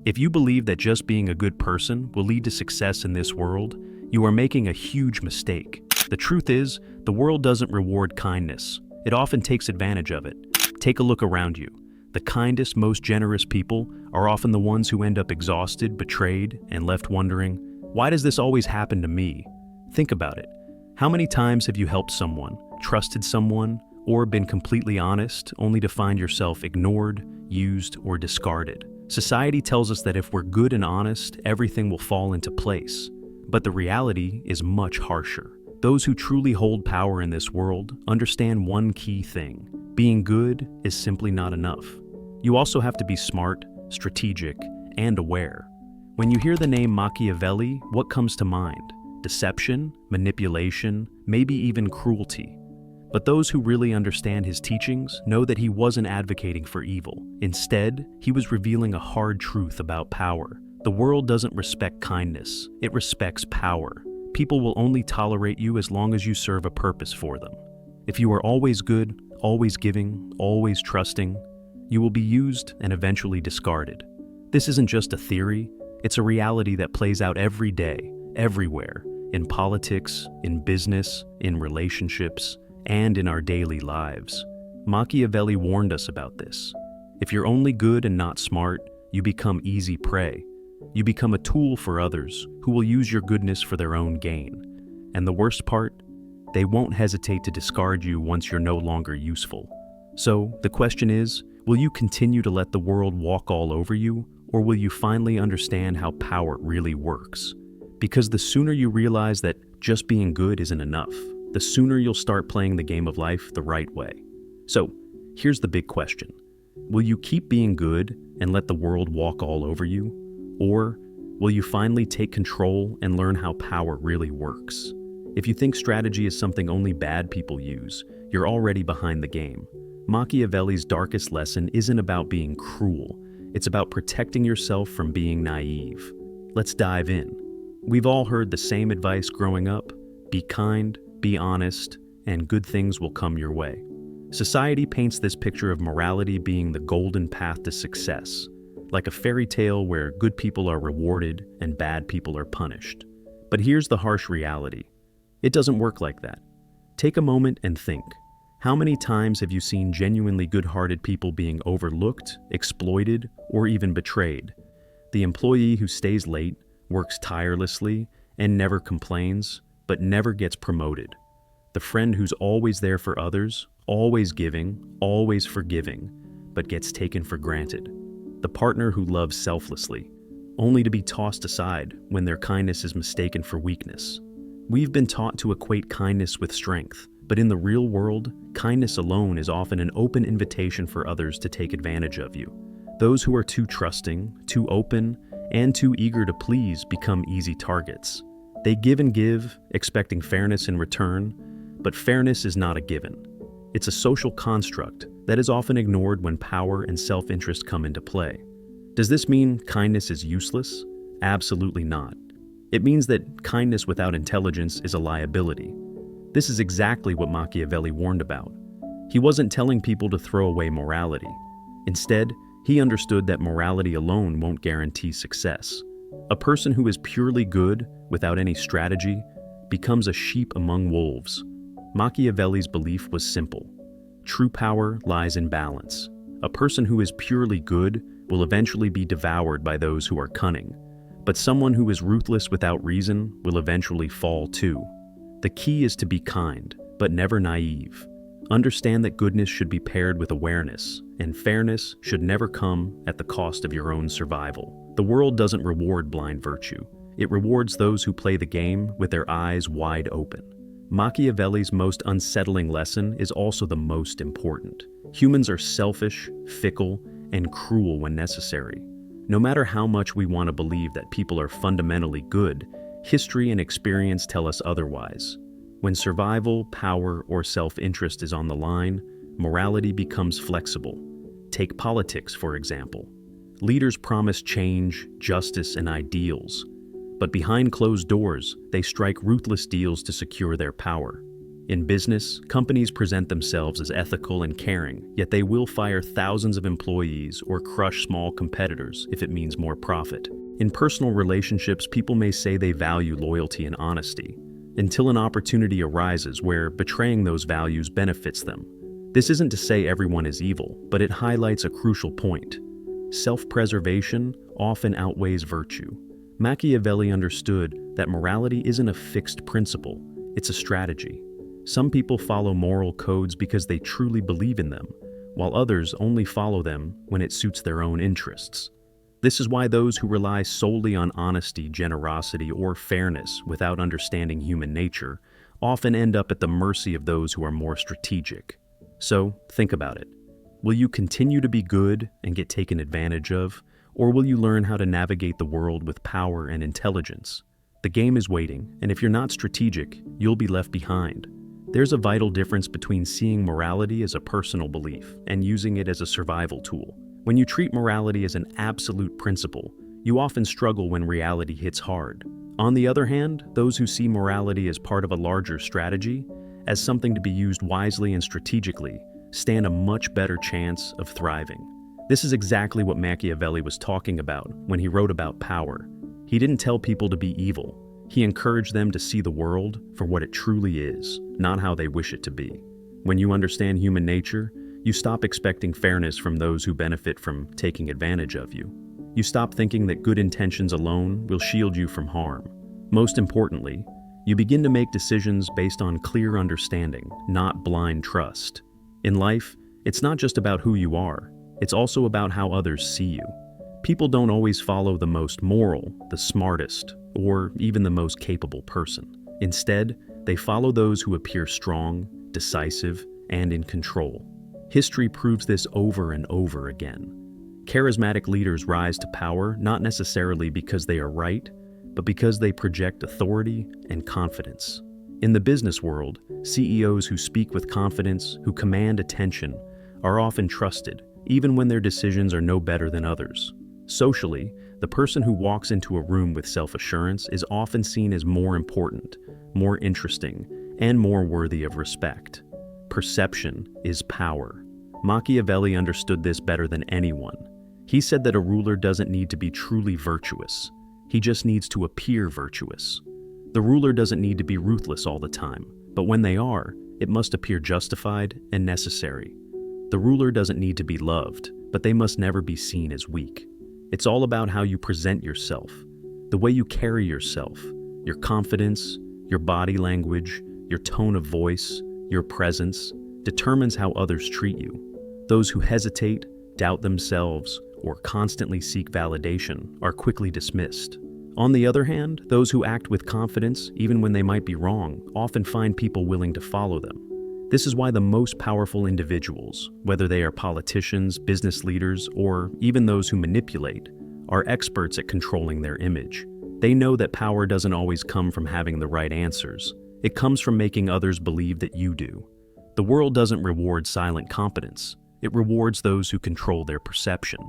If you believe that just being a good person will lead to success in this world, you are making a huge mistake. The truth is, the world doesn't reward kindness. It often takes advantage of it. Take a look around you. The kindest, most generous people are often the ones who end up exhausted, betrayed, and left wondering, why does this always happen to me? Think about it. How many times have you helped someone, trusted someone, or been completely honest, only to find yourself ignored, used, or discarded? Society tells us that if we're good and honest, everything will fall into place. But the reality is much harsher. Those who truly hold power in this world understand one key thing. Being good is simply not enough. You also have to be smart, strategic, and aware. When you hear the name Machiavelli, what comes to mind? Deception, manipulation, maybe even cruelty. But those who really understand his teachings know that he wasn't advocating for evil. Instead, he was revealing a hard truth about power. The world doesn't respect kindness, it respects power. People will only tolerate you as long as you serve a purpose for them. If you are always good, always giving, always trusting, you will be used and eventually discarded. This isn't just a theory, it's a reality that plays out every day, everywhere, in politics, in business, in relationships, and in our daily lives. Machiavelli warned us about this. If you're only good and not smart, you become easy prey. You become a tool for others who will use your goodness for their own gain. And the worst part, they won't hesitate to discard you once you're no longer useful. So, the question is, will you continue to let the world walk all over you, or will you finally understand how power really works? Because the sooner you realize that just being good isn't enough, the sooner you'll start playing the game of life the right way. So, here's the big question. Will you keep being good and let the world walk all over you? Or will you finally take control and learn how power really works? If you think strategy is something only bad people use, you're already behind the game. Machiavelli's darkest lesson isn't about being cruel. It's about protecting yourself from being naive. Let's dive in. We've all heard the same advice growing up. Be kind, be honest, and good things will come your way. Society paints this picture of morality being the golden path to success, like a fairy tale where good people are rewarded and bad people are punished. But here's the harsh reality. It doesn't work like that. Take a moment and think. How many times have you seen genuinely good-hearted people being overlooked, exploited, or even betrayed? The employee who stays late, works tirelessly, and never complains, but never gets promoted. The friend who's always there for others, always giving, always forgiving, but gets taken for granted. The partner who loves selflessly, only to be tossed aside when their kindness is mistaken for weakness. We've been taught to equate kindness with strength, but in the real world, kindness alone is often an open invitation for others to take advantage of you. Those who are too trusting, too open, and too eager to please become easy targets. They give and give, expecting fairness in return, but fairness is not a given. It's a social construct that is often ignored when power and self-interest come into play. Does this mean kindness is useless? Absolutely not. It means that kindness without intelligence is a liability. This is exactly what Machiavelli warned about. He wasn't telling people to throw away morality. Instead, he understood that morality alone won't guarantee success. A person who is purely good, without any strategy, becomes a sheep among wolves. Machiavelli's belief was simple. True power lies in balance. A person who is purely good will eventually be devoured by those who are cunning. But someone who is ruthless without reason will eventually fall too. The key is to be kind, but never naive. Understand that goodness should be paired with awareness, and fairness should never come at the cost of your own survival. The world doesn't reward blind virtue. It rewards those who play the game with their eyes wide open. Machiavelli's most unsettling lesson is also the most important. Humans are selfish, fickle, and cruel when necessary. No matter how much we want to believe that people are fundamentally good, history and experience tell us otherwise. When survival, power, or self-interest is on the line, morality becomes flexible. Take politics, for example. Leaders promise change, justice, and ideals. But behind closed doors, they strike ruthless deals to secure their power. In business, companies present themselves as ethical and caring, yet they will fire thousands of employees or crush small competitors if it means more profit. In personal relationships, people may say they value loyalty and honesty, until an opportunity arises where betraying those values benefits them. This isn't to say everyone is evil, but it highlights a crucial point. Self-preservation often outweighs virtue. Machiavelli understood that morality isn't a fixed principle, it's a strategy. Some people follow moral codes because they truly believe in them, while others only follow them when it suits their own interests. This is why those who rely solely on honesty, generosity, or fairness without understanding human nature often end up at the mercy of those who are more strategic. So, think about it. Will you continue to be good and get taken advantage of, or will you learn how to navigate the world with power and intelligence? The game is waiting, and if you're not strategic, you'll be left behind. There's a vital difference between seeing morality as a personal belief and using it as a survival tool. When you treat morality as an absolute principle, you often struggle when reality hits hard. On the other hand, those who see morality as part of a larger strategy, as something to be used wisely and strategically, stand a much better chance of thriving. This is exactly what Machiavelli was talking about when he wrote about power. He didn't tell people to be evil. He encouraged them to see the world for what it truly is, not how they wish it to be. When you understand human nature, you stop expecting fairness from those who benefit from taking advantage of you. You stop thinking that good intentions alone will shield you from harm. Most importantly, you begin to make decisions based on clear understanding, not blind trust. In life, it's not just about who you are, it's also about how others see you. People don't always follow the most moral, the smartest, or even the most capable person. Instead, they follow those who appear strong, decisive, and in control. History proves this over and over again. Charismatic leaders rise to power not necessarily because they are right, but because they project authority and confidence. In the business world, CEOs who speak with confidence, who command attention, are often trusted, even when their decisions are no better than others. Socially, the person who walks into a room with self-assurance is often seen as more important, more interesting, and more worthy of respect. Perception is power. Machiavelli understood this better than anyone. He said that a ruler doesn't need to be truly virtuous. He just needs to appear virtuous. The ruler doesn't need to be ruthless all the time, but when they are, it must appear justified and necessary. The ruler doesn't need to be loved, but they must never be seen as weak. It's all about how you present yourself, the way you carry yourself, your confidence, your body language, your tone of voice, your presence, determines how others treat you. Those who hesitate, doubt themselves, or constantly seek validation are quickly dismissed. On the other hand, those who act with confidence, even when they might be wrong, often find people willing to follow them. This is why the most powerful individuals, whether they are politicians, business leaders, or even those who manipulate, are experts at controlling their image. They know that power doesn't always come from having the right answers. It comes from making others believe that you do. The world doesn't reward silent competence. It rewards those who control their perception.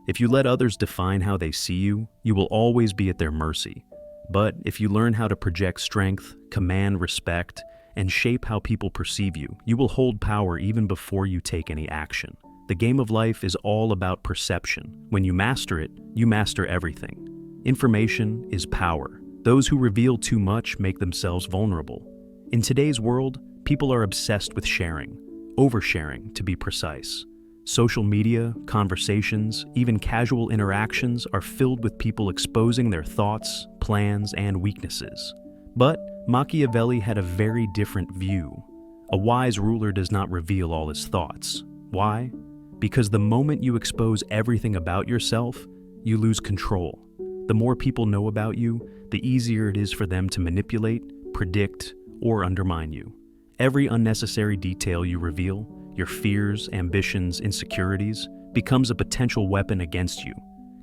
If you let others define how they see you, you will always be at their mercy. But if you learn how to project strength, command respect, and shape how people perceive you, you will hold power even before you take any action. The game of life is all about perception. When you master it, you master everything. Information is power. Those who reveal too much make themselves vulnerable. In today's world, people are obsessed with sharing, oversharing to be precise. Social media, conversations, even casual interactions are filled with people exposing their thoughts, plans, and weaknesses. But Machiavelli had a very different view. A wise ruler does not reveal all his thoughts. Why? Because the moment you expose everything about yourself, you lose control. The more people know about you, the easier it is for them to manipulate, predict, or undermine you. Every unnecessary detail you reveal, your fears, ambitions, insecurities, becomes a potential weapon against you.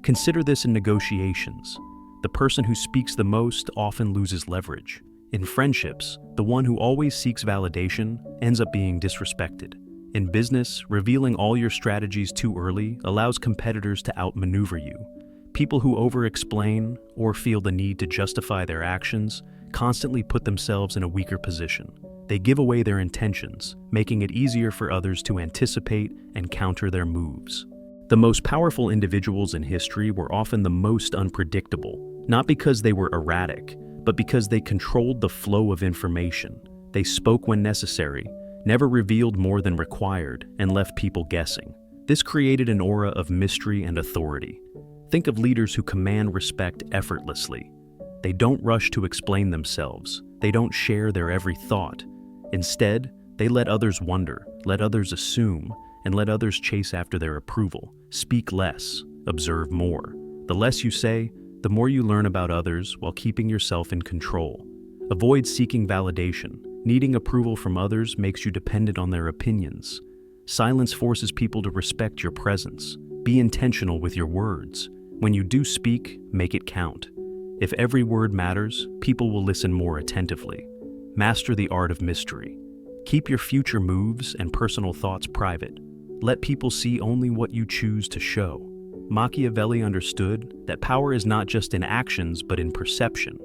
Consider this in negotiations. The person who speaks the most often loses leverage. In friendships, the one who always seeks validation ends up being disrespected. In business, revealing all your strategies too early allows competitors to outmaneuver you. People who over-explain or feel the need to justify their actions constantly put themselves in a weaker position. They give away their intentions, making it easier for others to anticipate and counter their moves. The most powerful individuals in history were often the most unpredictable, not because they were erratic, but because they controlled the flow of information. They spoke when necessary, never revealed more than required, and left people guessing. This created an aura of mystery and authority. Think of leaders who command respect effortlessly. They don't rush to explain themselves. They don't share their every thought. Instead, they let others wonder, let others assume, and let others chase after their approval. Speak less, observe more. The less you say, the more you learn about others while keeping yourself in control. Avoid seeking validation. Needing approval from others makes you dependent on their opinions. Silence forces people to respect your presence. Be intentional with your words. When you do speak, make it count. If every word matters, people will listen more attentively. Master the art of mystery. Keep your future moves and personal thoughts private. Let people see only what you choose to show. Machiavelli understood that power is not just in actions but in perception,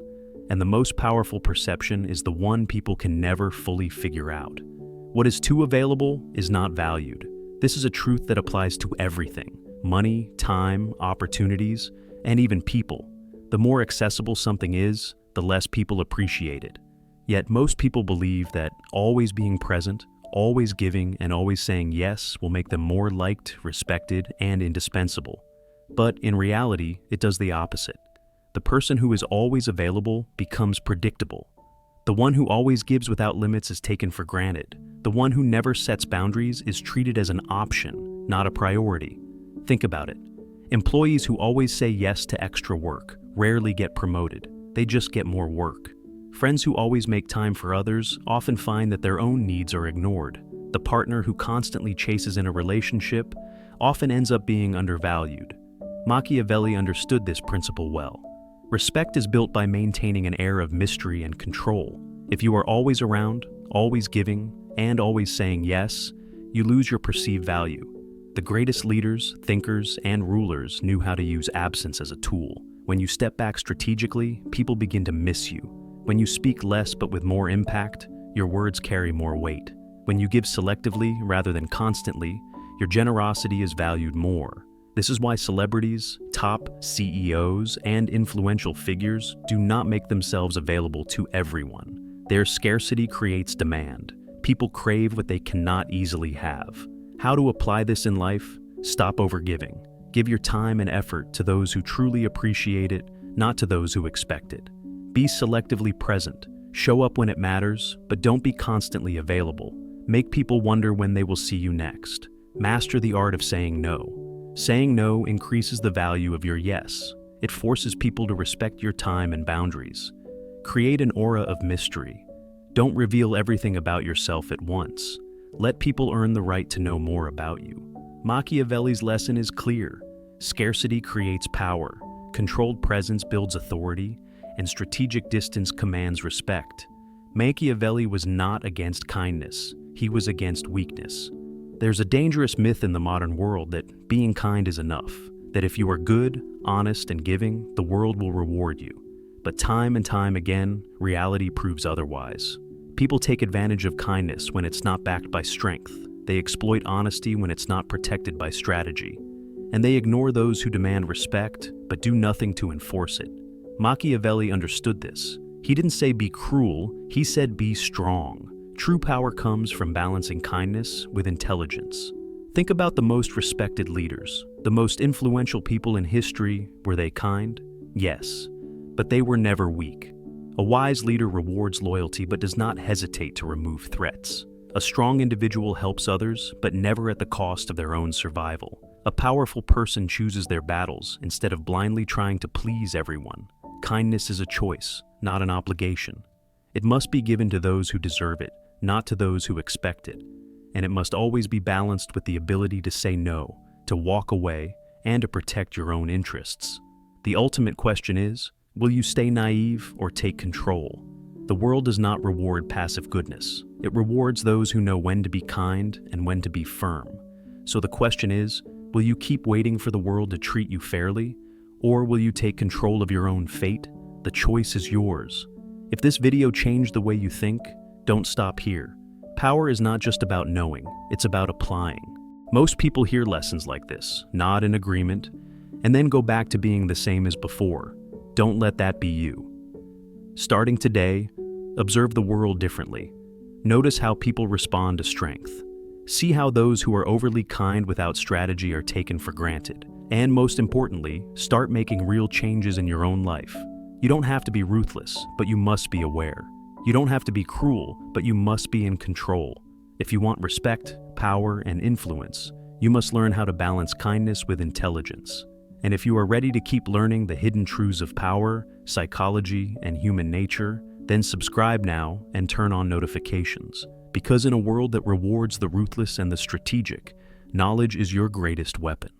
and the most powerful perception is the one people can never fully figure out. What is too available is not valued. This is a truth that applies to everything: money, time, opportunities, and even people. The more accessible something is, the less people appreciate it. Yet most people believe that always being present, always giving, and always saying yes will make them more liked, respected, and indispensable. But in reality, it does the opposite. The person who is always available becomes predictable. The one who always gives without limits is taken for granted. The one who never sets boundaries is treated as an option, not a priority. Think about it. Employees who always say yes to extra work rarely get promoted. They just get more work. Friends who always make time for others often find that their own needs are ignored. The partner who constantly chases in a relationship often ends up being undervalued. Machiavelli understood this principle well. Respect is built by maintaining an air of mystery and control. If you are always around, always giving, and always saying yes, you lose your perceived value. The greatest leaders, thinkers, and rulers knew how to use absence as a tool. When you step back strategically, people begin to miss you. When you speak less but with more impact, your words carry more weight. When you give selectively rather than constantly, your generosity is valued more. This is why celebrities, top CEOs, and influential figures do not make themselves available to everyone. Their scarcity creates demand. People crave what they cannot easily have. How to apply this in life? Stop overgiving. Give your time and effort to those who truly appreciate it, not to those who expect it. Be selectively present. Show up when it matters, but don't be constantly available. Make people wonder when they will see you next. Master the art of saying no. Saying no increases the value of your yes. It forces people to respect your time and boundaries. Create an aura of mystery. Don't reveal everything about yourself at once. Let people earn the right to know more about you. Machiavelli's lesson is clear. Scarcity creates power. Controlled presence builds authority, and strategic distance commands respect. Machiavelli was not against kindness. He was against weakness. There's a dangerous myth in the modern world that being kind is enough, that if you are good, honest, and giving, the world will reward you. But time and time again, reality proves otherwise. People take advantage of kindness when it's not backed by strength. They exploit honesty when it's not protected by strategy. And they ignore those who demand respect, but do nothing to enforce it. Machiavelli understood this. He didn't say be cruel, he said be strong. True power comes from balancing kindness with intelligence. Think about the most respected leaders, the most influential people in history. Were they kind? Yes, but they were never weak. A wise leader rewards loyalty but does not hesitate to remove threats. A strong individual helps others, but never at the cost of their own survival. A powerful person chooses their battles instead of blindly trying to please everyone. Kindness is a choice, not an obligation. It must be given to those who deserve it, not to those who expect it. And it must always be balanced with the ability to say no, to walk away, and to protect your own interests. The ultimate question is, will you stay naive or take control? The world does not reward passive goodness. It rewards those who know when to be kind and when to be firm. So the question is, will you keep waiting for the world to treat you fairly? Or will you take control of your own fate? The choice is yours. If this video changed the way you think, don't stop here. Power is not just about knowing, it's about applying. Most people hear lessons like this, nod in agreement, and then go back to being the same as before. Don't let that be you. Starting today, observe the world differently. Notice how people respond to strength. See how those who are overly kind without strategy are taken for granted. And most importantly, start making real changes in your own life. You don't have to be ruthless, but you must be aware. You don't have to be cruel, but you must be in control. If you want respect, power, and influence, you must learn how to balance kindness with intelligence. And if you are ready to keep learning the hidden truths of power, psychology, and human nature, then subscribe now and turn on notifications. Because in a world that rewards the ruthless and the strategic, knowledge is your greatest weapon.